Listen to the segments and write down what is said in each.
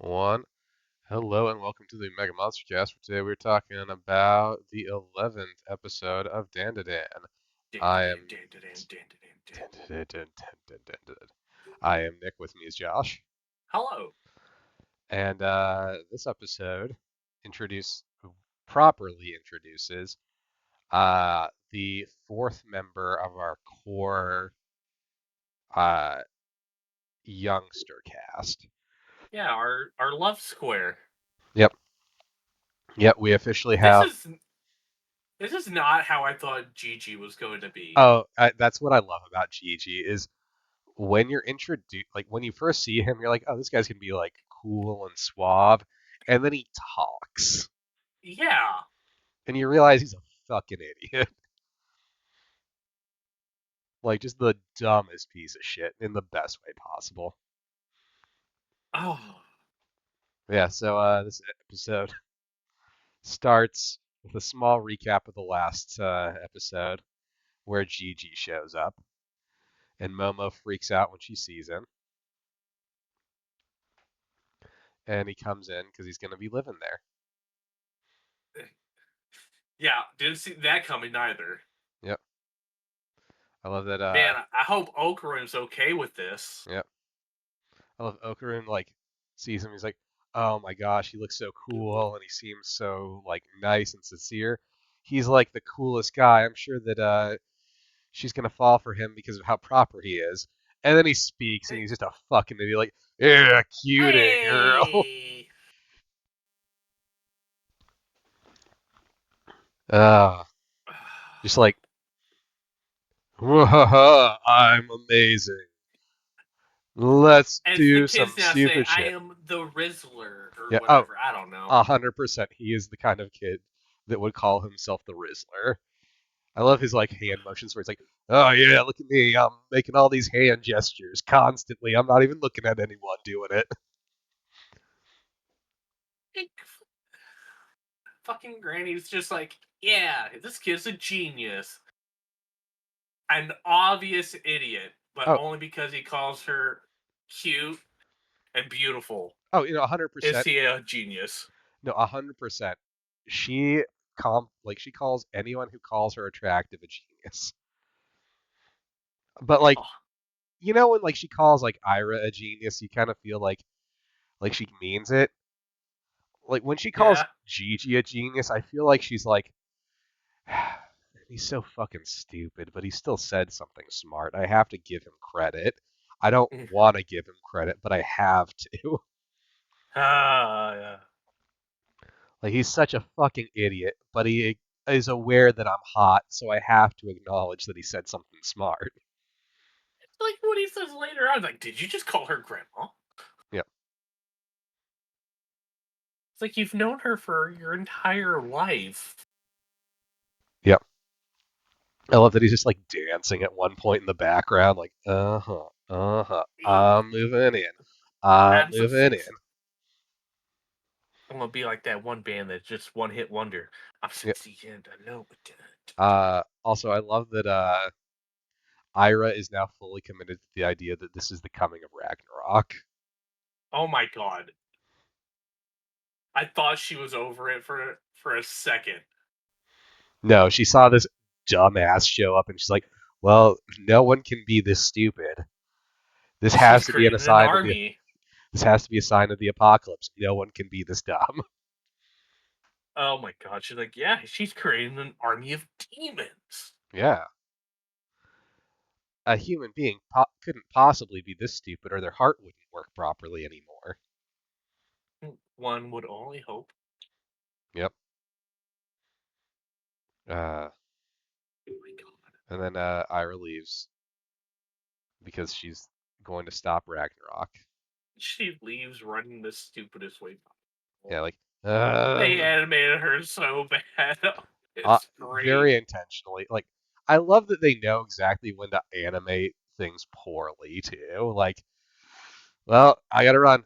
One. Hello and welcome to the MegaMonsterCast. For today we're talking about the 11th episode of DanDaDan. I am I am Nick. With me is Josh, Hello. and this episode introduce properly introduces the fourth member of our core uh, youngster cast. Yeah, our love square. Yep, yep. We officially This have. is this is not how I thought Gigi was going to be. Oh, that's what I love about Gigi is when you're introduced, like when you first see him, you're like, oh, this guy's gonna be like cool and suave, and then he talks, Yeah. and you realize he's a fucking idiot, like just the dumbest piece of shit in the best way possible. Oh. Yeah, so this episode starts with a small recap of the last episode where Gigi shows up, and Momo freaks out when she sees him, and he comes in because he's gonna be living there. Yeah, didn't see that coming either. Yep, I love that. Man, I hope Okarun's okay with this. Yep. I love Okarun like sees him. He's like, "Oh my gosh, he looks so cool, and he seems so like nice and sincere. He's like the coolest guy. I'm sure that she's gonna fall for him because of how proper he is." And then he speaks, and he's just a fucking idiot. Like, "Yeah, cute it, girl." Hey. uh, just like, I'm amazing. Let's As the do some kids now say, stupid I shit. am the Rizzler or Yeah. Oh, whatever. I don't know. 100%. He is the kind of kid that would call himself the Rizzler. I love his like hand motions where he's like, "Oh yeah, look at me! I'm making all these hand gestures constantly. I'm not even looking at anyone doing it." Fucking Granny's just like, yeah, this kid's a genius. An obvious idiot, but Oh, only because he calls her cute and beautiful. oh, you know, Is 100%. he a genius? No, 100%. She she calls anyone who calls her attractive a genius. But like, Oh, you know, when like she calls like Ira a genius, you kind of feel like she means it. Like when she calls yeah. Gigi a genius, I feel like she's like, he's so fucking stupid, but he still said something smart. I have to give him credit. I don't want to give him credit, but I have to. Yeah. Like he's such a fucking idiot, but he is aware that I'm hot, so I have to acknowledge that he said something smart. It's like what he says later on. Like, did you just call her grandma? Yep. It's like you've known her for your entire life. Yep. I love that he's just like dancing at one point in the background, like, I'm moving in. I'm I'm so moving in. sexy. I'm gonna be like that one band that's just one hit wonder. I'm Yep. sexy and I know it. Also, I love that Ira is now fully committed to the idea that this is the coming of Ragnarok. Oh my god. I thought she was over it for a second. No, she saw this dumbass show up and she's like, well, no one can be this stupid. This She's has to be a creating an sign of the army. this has to be a sign of the apocalypse. No one can be this dumb. Oh my god. She's like, yeah, she's creating an army of demons. Yeah. A human being couldn't possibly be this stupid or their heart wouldn't work properly anymore. One would only hope. Yep. Uh, Oh my god. and then Ira leaves because she's going to stop Ragnarok. She leaves running the stupidest way possible. Yeah, like, They animated her so bad. uh, It's great. very intentionally. Like, I love that they know exactly when to animate things poorly too. Like, well, I gotta run.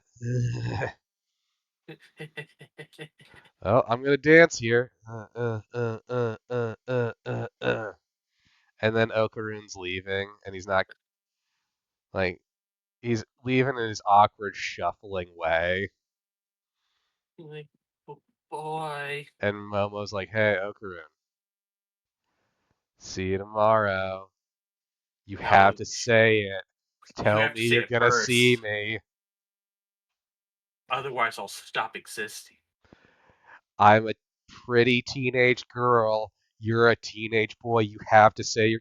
Oh, I'm gonna dance here. And then Okarun's leaving, and he's not like he's leaving in his awkward shuffling way. Like, oh, boy. And Momo's like, hey, Okarun, see you tomorrow. You have No, to say it. you Tell have to me say you're it gonna see first. me. Otherwise, I'll stop existing. I'm a pretty teenage girl. You're a teenage boy. You have to say you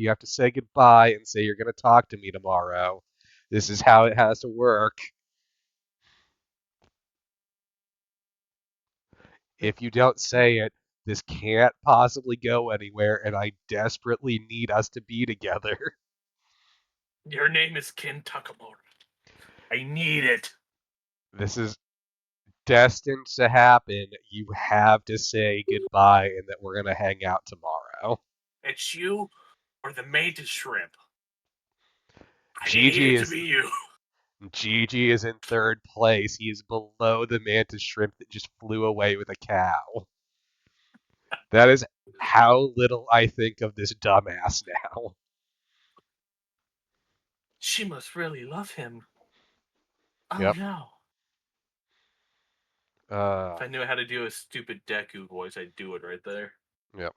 have to say goodbye and say you're gonna talk to me tomorrow. This is how it has to work. If you don't say it, this can't possibly go anywhere, and I desperately need us to be together. Your name is Ken Takamura. I need it. This is destined to happen. You have to say goodbye and that we're gonna hang out tomorrow. It's you or the mantis shrimp. I need Gigi it to is be you. Gigi is in third place. He is below the mantis shrimp that just flew away with a cow. That is how little I think of this dumbass now. She must really love him. Oh Yep. no. Uh, If I knew how to do a stupid Deku voice, I'd do it right there. yep.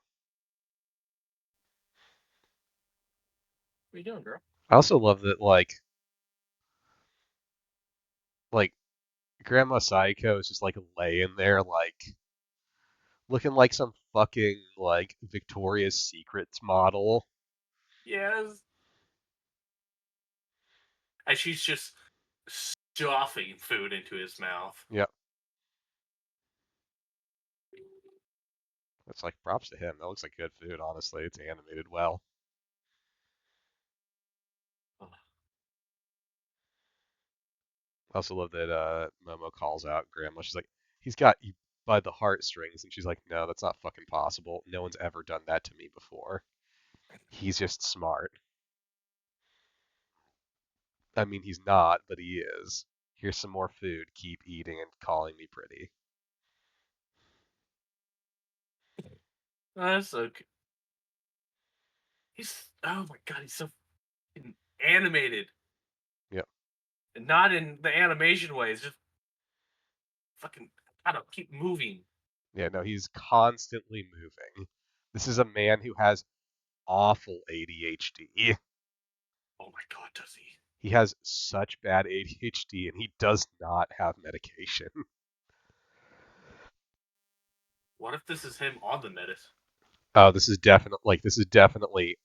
What are you doing, girl? I also love that like Grandma Saiko is just like laying there looking like some fucking like Victoria's Secrets model. Yes. And she's just stuffing food into his mouth. Yep. It's like props to him. That looks like good food, honestly. It's animated well. I also love that Momo calls out Grandma. She's like, he's got you by the heartstrings, and she's like, no, that's not fucking possible. No one's ever done that to me before. He's just smart. I mean, he's not, but he is. Here's some more food. Keep eating and calling me pretty. That's okay. Oh my god, he's so animated. Yep. And not in the animation way. It's just fucking, I don't keep moving. Yeah, no, he's constantly moving. This is a man who has awful ADHD. Oh my god, does he? He has such bad ADHD and he does not have medication. What if this is him on the medicine? Oh, this is definitely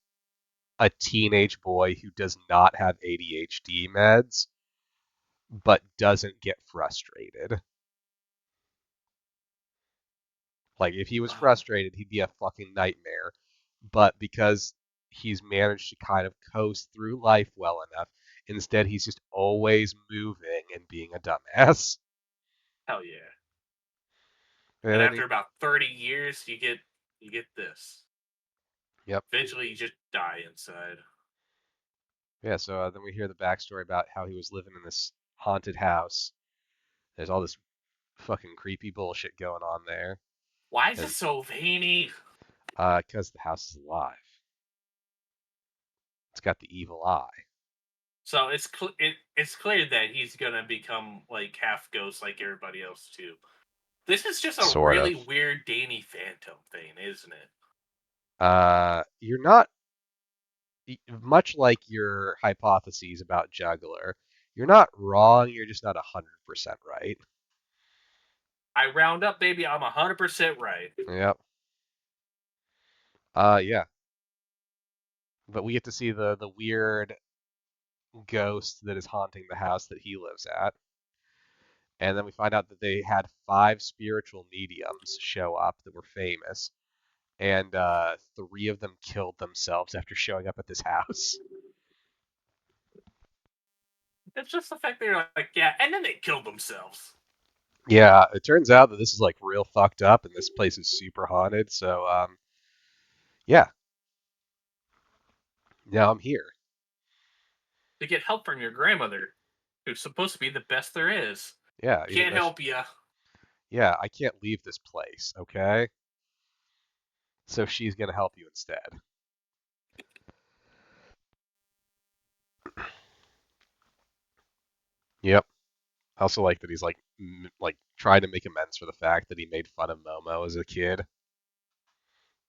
a teenage boy who does not have ADHD meds but doesn't get frustrated. Like if he was Oh, frustrated, he'd be a fucking nightmare. But because he's managed to kind of coast through life well enough, instead he's just always moving and being a dumbass. hell yeah. And And then after about 30 years, you get this. yep. Eventually, you just die inside. Yeah, so then we hear the backstory about how he was living in this haunted house. There's all this fucking creepy bullshit going on there. Why is it And so veiny? because the house is alive. It's got the evil eye. So it's clear that he's gonna become like half ghost like everybody else too. This is just a Sort of. really weird Danny Phantom thing, isn't it? You're not much like your hypotheses about Juggler. You're not wrong. You're just not 100% right. I round up, baby. I'm 100% right. Yep. Yeah. But we get to see the weird ghost that is haunting the house that he lives at. And then we find out that they had 5 spiritual mediums show up that were famous, and 3 of them killed themselves after showing up at this house. It's just the fact they're like, yeah, and then they killed themselves. Yeah, it turns out that this is like real fucked up, and this place is super haunted. So, yeah, now I'm here. To get help from your grandmother, who's supposed to be the best there is. Yeah, even Can't though, help you. yeah, I can't leave this place. Okay, so she's gonna help you instead. Yep. I also like that he's like trying to make amends for the fact that he made fun of Momo as a kid.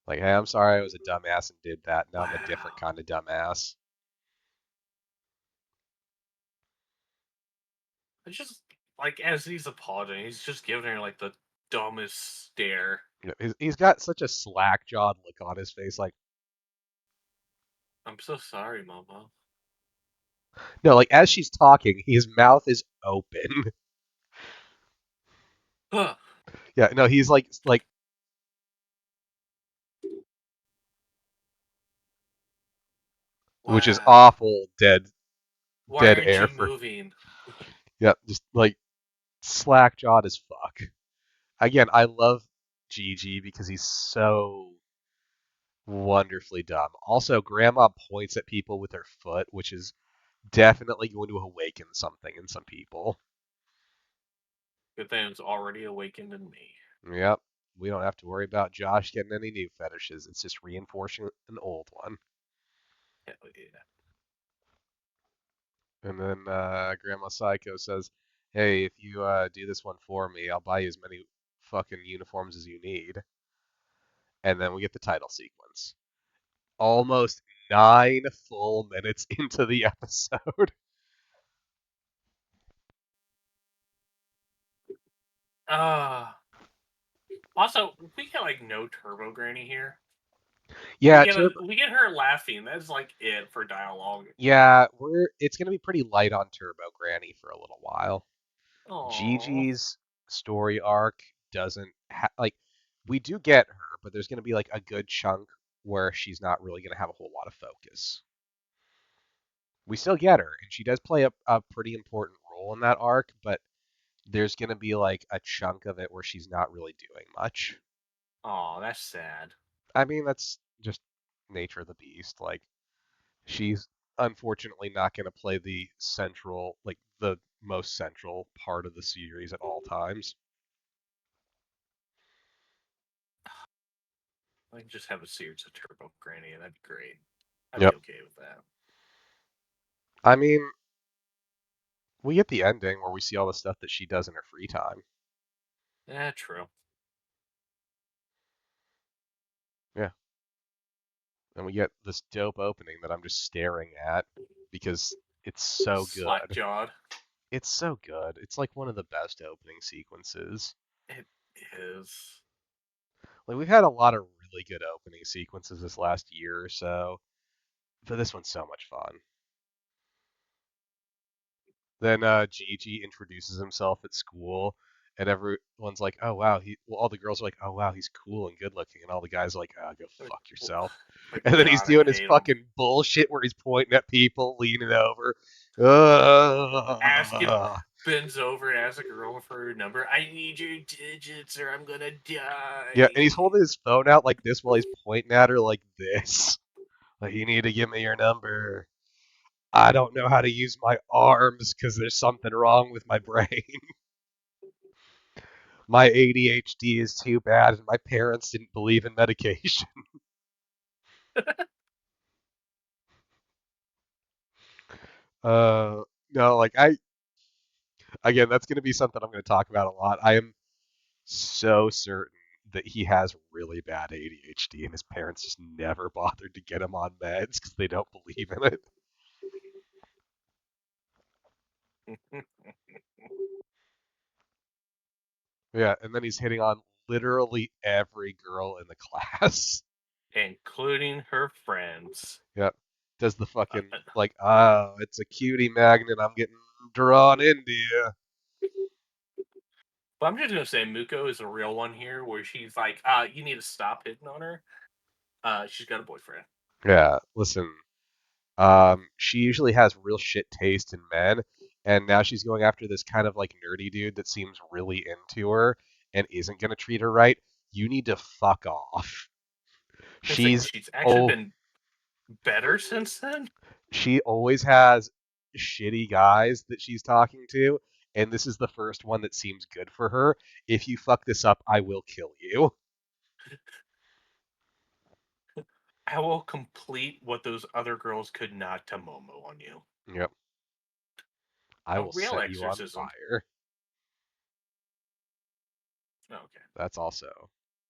Like, hey, I'm sorry I was a dumbass and did that. Now I'm a different Wow. kind of dumbass. It's just like as he's apologizing, he's just giving her like the dumbest stare. You know, he's got such a slack jawed look on his face. Like, I'm so sorry, Momo. no, like as she's talking, his mouth is open. Huh. Yeah, no, he's like, which is Wow. awful. Why Dead aren't air you for moving? yeah, just like slack jawed as fuck. Again, I love Gigi because he's so wonderfully dumb. Also, Grandma points at people with her foot, which is definitely going to awaken something in some people. Good thing it's already awakened in me. Yep. We don't have to worry about Josh getting any new fetishes. It's just reinforcing an old one. Hell yeah. And then Grandma Psycho says, "Hey, if you do this one for me, I'll buy you as many fucking uniforms as you need." And then we get the title sequence. Almost 9 full minutes into the episode. Uh Also, we get like no Turbo Granny here. Yeah, We get her laughing. That's like it for dialogue. yeah, it's gonna be pretty light on Turbo Granny for a little while. Oh, Gigi's story arc doesn't like we do get her, but there's gonna be like a good chunk where she's not really gonna have a whole lot of focus. We still get her, and she does play a pretty important role in that arc, but there's gonna be like a chunk of it where she's not really doing much. oh, that's sad. I mean, that's just nature of the beast. Like she's unfortunately not going to play the central, like the most central part of the series at all times. I can just have a series of Turbo Granny, and that'd be great. I'd be Yep. okay with that. I mean, we get the ending where we see all the stuff that she does in her free time. Yeah, true. Yeah. And we get this dope opening that I'm just staring at because it's so Slack good. jawed. It's so good. It's like one of the best opening sequences. It is. Like we've had a lot of really good opening sequences this last year or so, but this one's so much fun. Then Gigi introduces himself at school, and everyone's like, "Oh wow, all the girls are like, "Oh wow, he's cool and good looking," and all the guys are like, "Oh, go Like, fuck yourself." like, And then he's God, I doing his hate him. fucking bullshit where he's pointing at people, leaning over. Asking, bends over and asks a girl for her number. I need your digits or I'm gonna Yeah, and he's die. holding his phone out like this while he's pointing at her like this. Like, you need to give me your number. I don't know how to use my arms because there's something wrong with my brain. My ADHD is too bad, and my parents didn't believe in medication. Uh, no, like again, that's going to be something I'm going to talk about a lot. I am so certain that he has really bad ADHD, and his parents just never bothered to get him on meds because they don't believe in it. Yeah, and then he's hitting on literally every girl in the class. Including her friends. Yep. Does the Uh, fucking like, oh, it's a cutie magnet. I'm getting drawn into you. but I'm just gonna say Muko is a real one here, where she's like, you need to stop hitting on her. She's got a boyfriend. Yeah, listen, she usually has real shit taste in men, and now she's going after this kind of like nerdy dude that seems really into her and isn't gonna treat her right. You need to fuck off. I say She's she's actually oh, been better since then. she always has shitty guys that she's talking to, and this is the first one that seems good for her. If you fuck this up, I will kill you. I will complete what those other girls could not to Momo on you. Yep. I A will real set you on exorcism. fire. Okay. That's also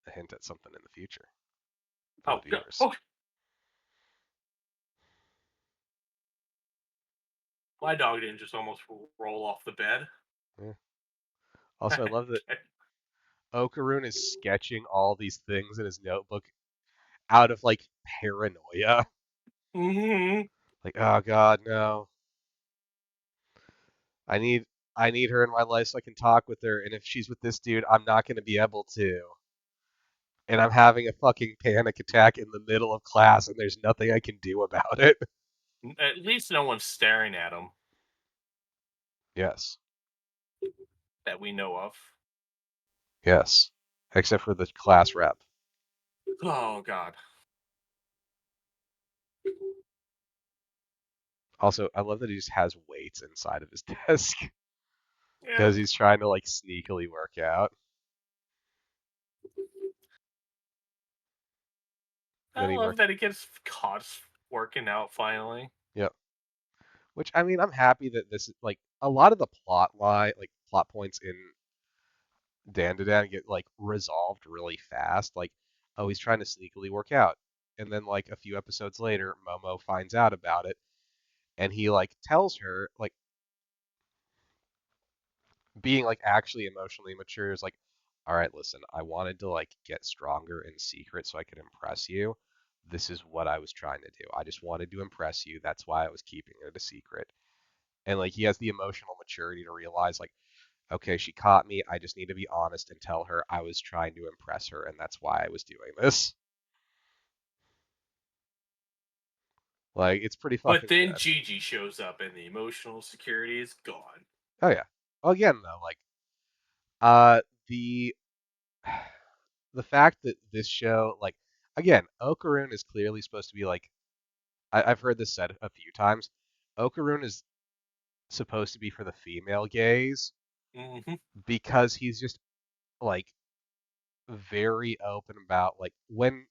a hint at something in the future for the Oh, no. viewers. Okay. My dog didn't just almost roll off the bed. Yeah. Also, I love that Okarun is sketching all these things in his notebook out of like paranoia. Mm-hmm. Like, oh God, no. I need I need her in my life so I can talk with her, and if she's with this dude, I'm not gonna be able to. And I'm having a fucking panic attack in the middle of class, and there's nothing I can do about it. At least no one's staring at him Yes. that we know of. Yes. Except for the class rep. Oh God. Also, I love that he just has weights inside of his desk Yeah. because he's trying to like sneakily work out. And I then he love work. that he gets caught working out finally. Yep. Which I mean, I'm happy that this is like a lot of the plot line, like plot points in DanDaDan get like resolved really fast. Like, oh, he's trying to sneakily work out, and then like a few episodes later, Momo finds out about it, and he like tells her like being like actually emotionally mature is like, all right, listen, I wanted to like get stronger in secret so I could impress you. This is what I was trying to do. I just wanted to impress you. That's why I was keeping it a secret. And like he has the emotional maturity to realize like, okay, she caught me. I just need to be honest and tell her I was trying to impress her and that's why I was doing this. Like it's pretty But fucking then good. Gigi shows up and the emotional security is gone. Oh yeah. Well, again though, like uh the the fact that this show like again, Okarun is clearly supposed to be like I've heard this said a few times. Okarun is supposed to be for the female gaze Mm-hmm. because he's just like very open about like when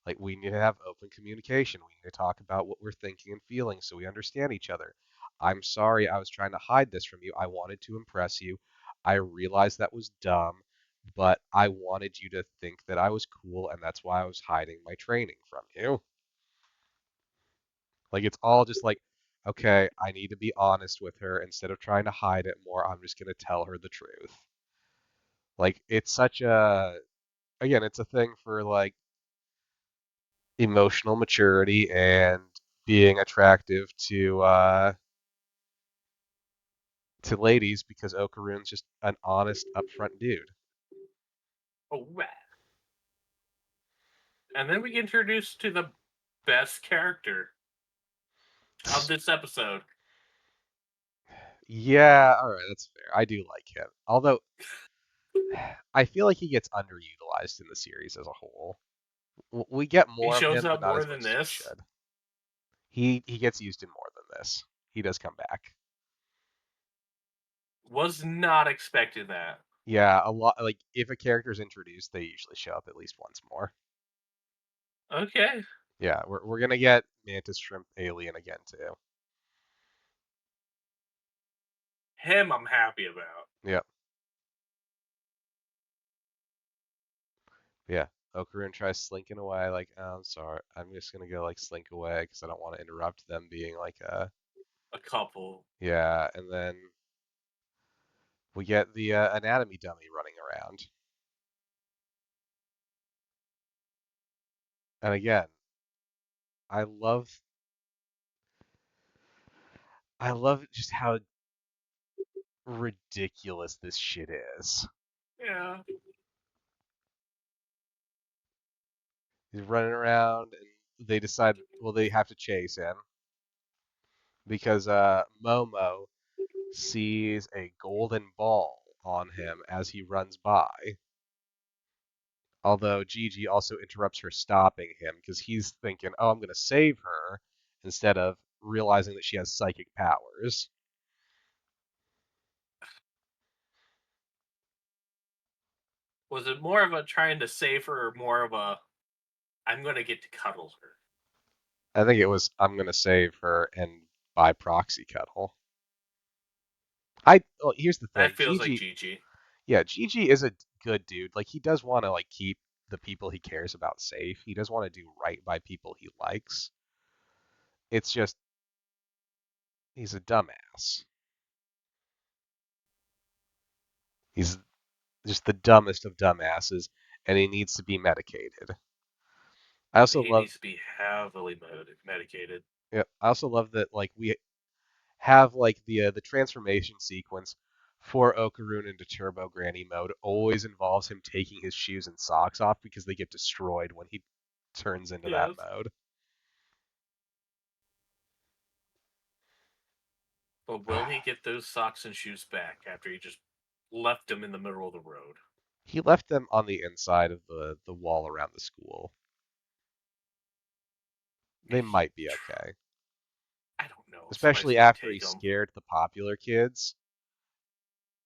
like we need to have open communication. We need to talk about what we're thinking and feeling so we understand each other. I'm sorry I was trying to hide this from you. I wanted to impress you. I realized that was dumb, but I wanted you to think that I was cool and that's why I was hiding my training from you. Like it's all just like, okay, I need to be honest with her instead of trying to hide it more. I'm just gonna tell her the truth. Like it's such a again, it's a thing for like emotional maturity and being attractive to ladies because Okarun's just an honest, upfront dude. Oh, right. And then we get introduced to the best character of this episode. Yeah, all right, that's fair. I do like him. Although I feel like he gets underutilized in the series as a whole. We get He more of shows him, but up not more as than much as we this. should. He gets used in more than this. He does come back. Was not expecting that. Yeah, a lot like if a character's introduced, they usually show up at least once more. Okay. Yeah, we're gonna get Mantis Shrimp Alien again too. Him I'm happy about. Yep. Yeah. Okarun tries slinking away, like, oh, I'm sorry. I'm just gonna go like slink away because I don't want to interrupt them being like A couple. yeah, and then we get the anatomy dummy running around. And again, I love I love just how ridiculous this shit is. Yeah. He's running around and they decide well they have to chase him because Momo sees a golden ball on him as he runs by. Although Gigi also interrupts her stopping him because he's thinking, oh, I'm going to save her instead of realizing that she has psychic powers. Was it more of a trying to save her or more of a I'm gonna get to cuddle her? I think it was, I'm going to save her and by proxy cuddle. Well, here's the thing. That feels like Gigi. Gigi is a good dude. Like he does want to like keep the people he cares about safe. He does want to do right by people he likes. It's just he's a dumbass. He's just the dumbest of dumbasses, and he needs to be medicated. I also He love, needs to be heavily medicated. yeah, I also love that like we have like the transformation sequence for Okaroon into Turbo Granny mode always involves him taking his shoes and socks off because they get destroyed when he turns into that Yes. mode. But will he get those socks and shoes back after he just left them in the middle of the road? He left them on the inside of the wall around the school. They He, might be okay, I don't know. Somebody's especially gonna after he take them. scared the popular kids.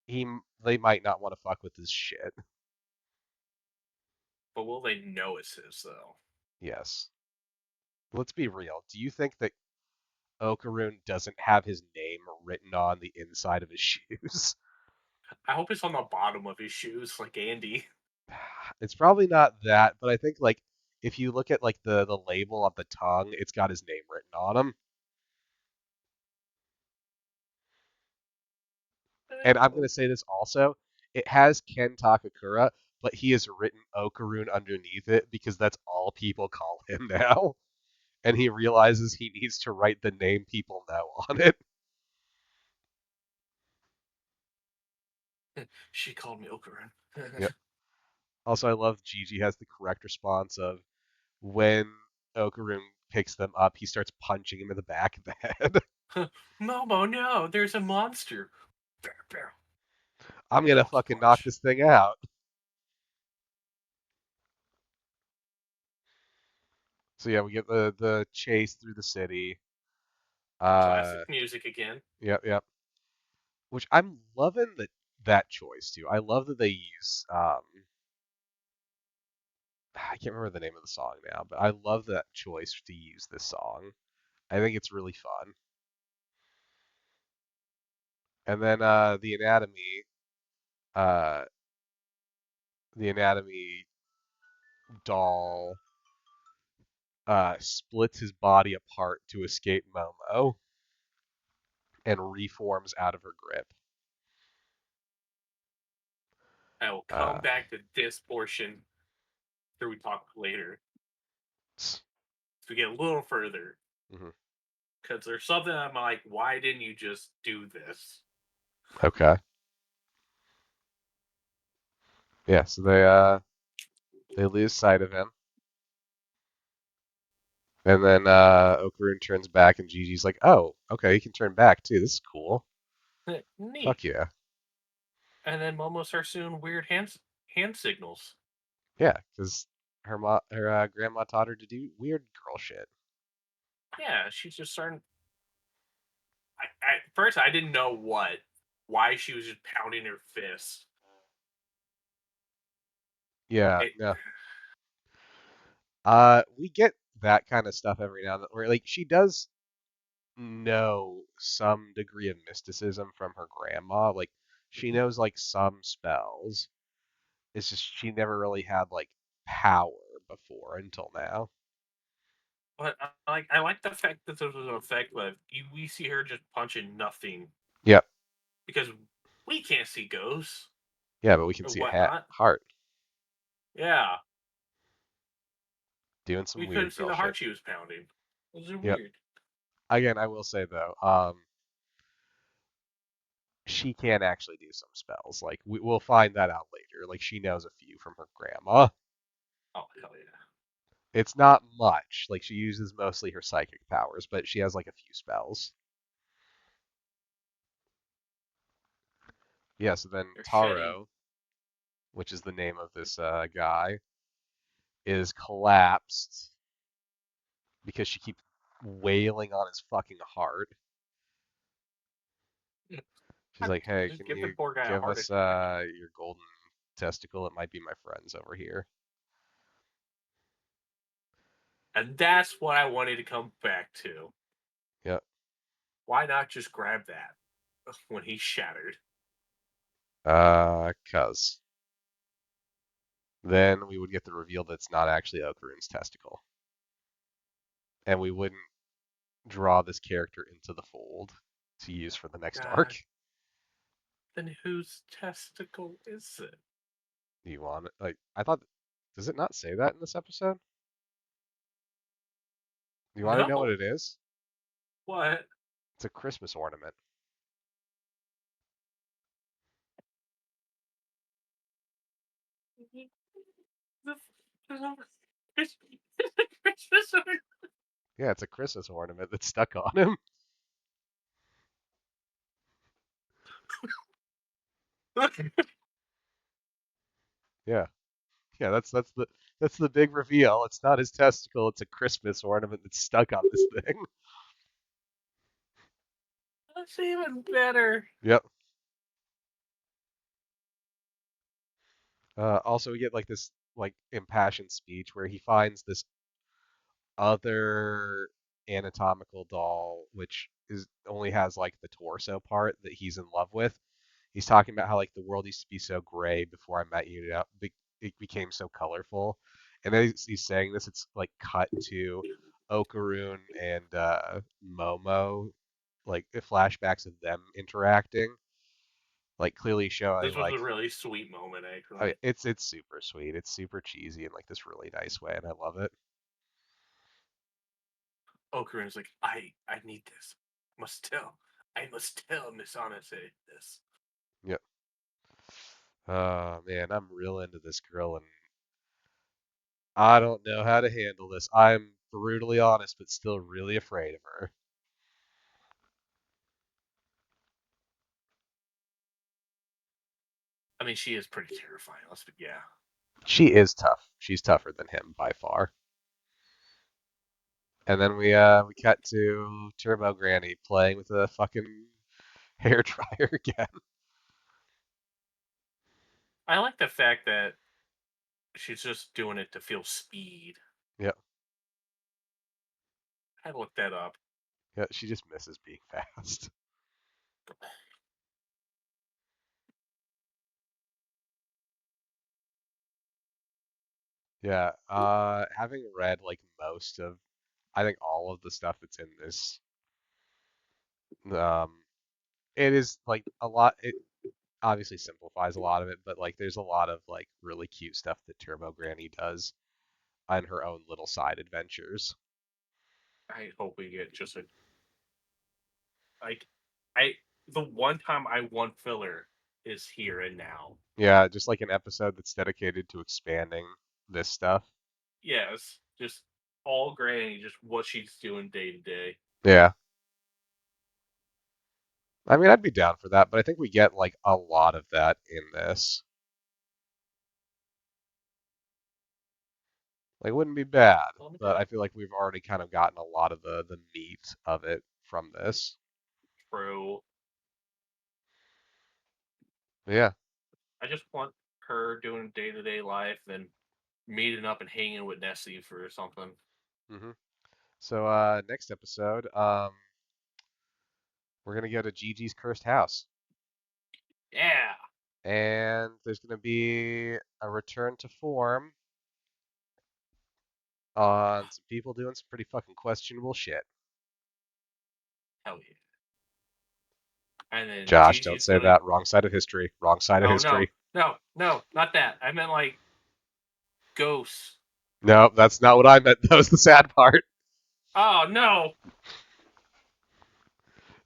They might not want to fuck with his shit. But will they know it's his though? Yes. Let's be real. Do you think that Okaroon doesn't have his name written on the inside of his shoes? I hope it's on the bottom of his shoes, like Andy. It's probably not that, but I think like if you look at like the label on the tongue, it's got his name written on him. And I'm gonna say this also, it has Ken Takakura, but he has written Okaroon underneath it because that's all people call him now. And he realizes he needs to write the name people know on it. She called me Okaran. Yep. Also, I love Gigi has the correct response of when Okaroon picks them up, he starts punching him in the back of the head. Momo, no, there's a monster. I'm gonna Monkey fucking knock punch. this thing out. So yeah, we get the chase through the city. Classic Uh, music again. yep, yep. Which I'm loving that choice too. I love that they use I can't remember the name of the song now, but I love that choice to use this song. I think it's really fun. And then uh the anatomy doll splits his body apart to escape Momo and reforms out of her grip. I will come Uh, back to this portion after we talk later. To get a little further. mhm. Because there's something I'm like, why didn't you just do this? Okay. Yeah, so they lose sight of him. And then Okaroon turns back and Gigi's like, "Oh, okay, he can turn back too. This is cool. Neat. Fuck yeah." And then Momo starts doing weird hand signals. Yeah, because her grandma taught her to do weird girl shit. Yeah, she's just starting. At first, I didn't know why she was just pounding her fist. Yeah, It, no. We get that kind of stuff every now and then, where like she does know some degree of mysticism from her grandma. Like she knows like some spells. It's just she never really had like power before until now. but I like the fact that there was an effect, but we see her just punching nothing Yep. because we can't see ghosts Yeah, but we can or see a hat whatnot. heart Yeah, doing some we couldn't weird see girl the shit. heart she was pounding. Those are Yep. weird. Again, I will say though, she can actually do some spells. Like we'll find that out later. Like she knows a few from her grandma. Oh hell yeah! It's not much. Like she uses mostly her psychic powers, but she has like a few spells. Yeah, so then They're shitty. Taro, which is the name of this guy, is collapsed because she keeps wailing on his fucking heart. She's like, "Hey, Just can give the you poor guy a give heart us attack. your golden testicle? It might be my friends over here." And that's what I wanted to come back to. Yep. Why not just grab that when he's shattered? Cuz. then we would get the reveal that it's not actually Okarun's testicle, and we wouldn't draw this character into the fold to use for the next arc. God, then whose testicle is it? Do you want it? Like, I thought, does it not say that in this episode? Do you want to know what No. it is? What? It's a Christmas ornament. The, it's a Christmas ornament. Yeah, it's a Christmas ornament that's stuck on him. Yeah, yeah, that's the big reveal. It's not his testicle. It's a Christmas ornament that's stuck on this thing. That's even better. Yep. Also, we get like this like impassioned speech where he finds this other anatomical doll, which is only has like the torso part that he's in love with. He's talking about how like the world used to be so gray before I met you. It became so colorful, and then he's saying this. It's like cut to Okarun and Momo, like the flashbacks of them interacting, like clearly showing This was like a really sweet moment, actually. it's super sweet. It's super cheesy in like this really nice way, and I love it. Okarun's like, I need this. I must tell Miss Anase this. Yep. Oh man, I'm real into this girl, and I don't know how to handle this. I'm brutally honest, but still really afraid of her. I mean, she is pretty terrifying. Yeah. She is tough. She's tougher than him by far. And then we cut to Turbo Granny playing with a fucking hair dryer again. I like the fact that she's just doing it to feel speed. Yep. I looked that up. Yeah, she just misses being fast. Yeah. Having read like most of, I think all of the stuff that's in this, um, it is like a lot. It obviously simplifies a lot of it, but like there's a lot of like really cute stuff that Turbo Granny does on her own little side adventures. I hope we get just a like I the one time I want filler is here and now. Yeah, just like an episode that's dedicated to expanding this stuff. Yes, just all Granny, just what she's doing day to day. Yeah. I mean, I'd be down for that, but I think we get like a lot of that in this. Like, it wouldn't be bad, but I feel like we've already kind of gotten a lot of the meat of it from this. True. Yeah. I just want her doing day to day life, then meeting up and hanging with Nessie for something. hmm So next episode, we're gonna go to Gigi's cursed house, Yeah. and there's gonna be a return to form on some people doing some pretty fucking questionable shit. Hell yeah. And then Josh, don't Gigi's say gonna. that. Wrong side of history. Wrong side of Oh no, history. no, not that. I meant like ghosts. No, that's not what I meant. That was the sad part. Oh no,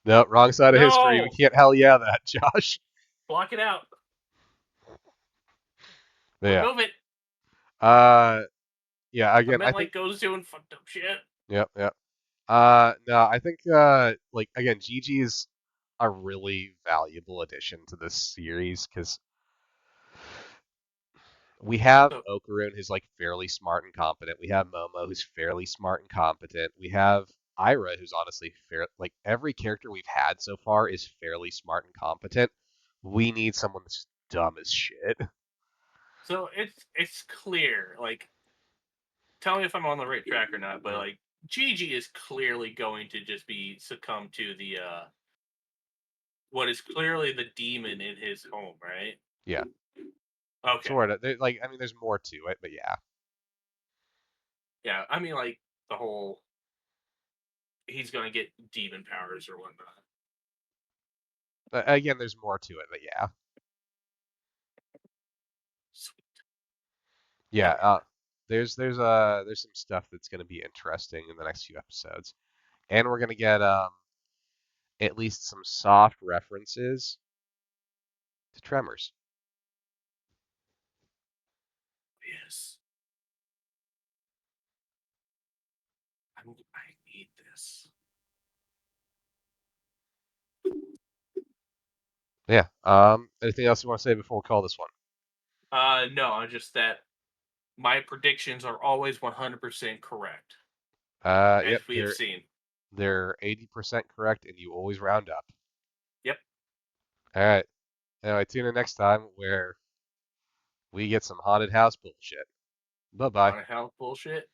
No, wrong side of history. We no! can't hell yeah that, Josh. Block it out. But yeah. Remove it. Uh, yeah. I Again, I meant think. like ghosts doing fucked up shit. Yep. Yep. No, I think. Like again, Gigi is a really valuable addition to this series because we have So Okarun who's like fairly smart and competent. We have Momo who's fairly smart and competent. We have Ira who's honestly fair. Like every character we've had so far is fairly smart and competent. We need someone that's just dumb as shit. so it's clear. Like, tell me if I'm on the right track or not. But Mhm. like, Gigi is clearly going to just be succumb to the what is clearly the demon in his home, right? Yeah. Okay. Sort of. Like, I mean, there's more to it, but yeah. Yeah, I mean, like the whole he's gonna get demon powers or whatnot. Again, there's more to it, but yeah. Sweet. Yeah, Okay. there's some stuff that's going to be interesting in the next few episodes, and we're going to get at least some soft references to Tremors. Yes. I need this. Yeah. Anything else you want to say before we call this one? No, just that my predictions are always 100% correct, Yep, as we have seen. they're 80% correct, and you always round up. Yep. All right. Anyway, tune in next time where we get some haunted house bullshit. Bye bye. On a hell bullshit.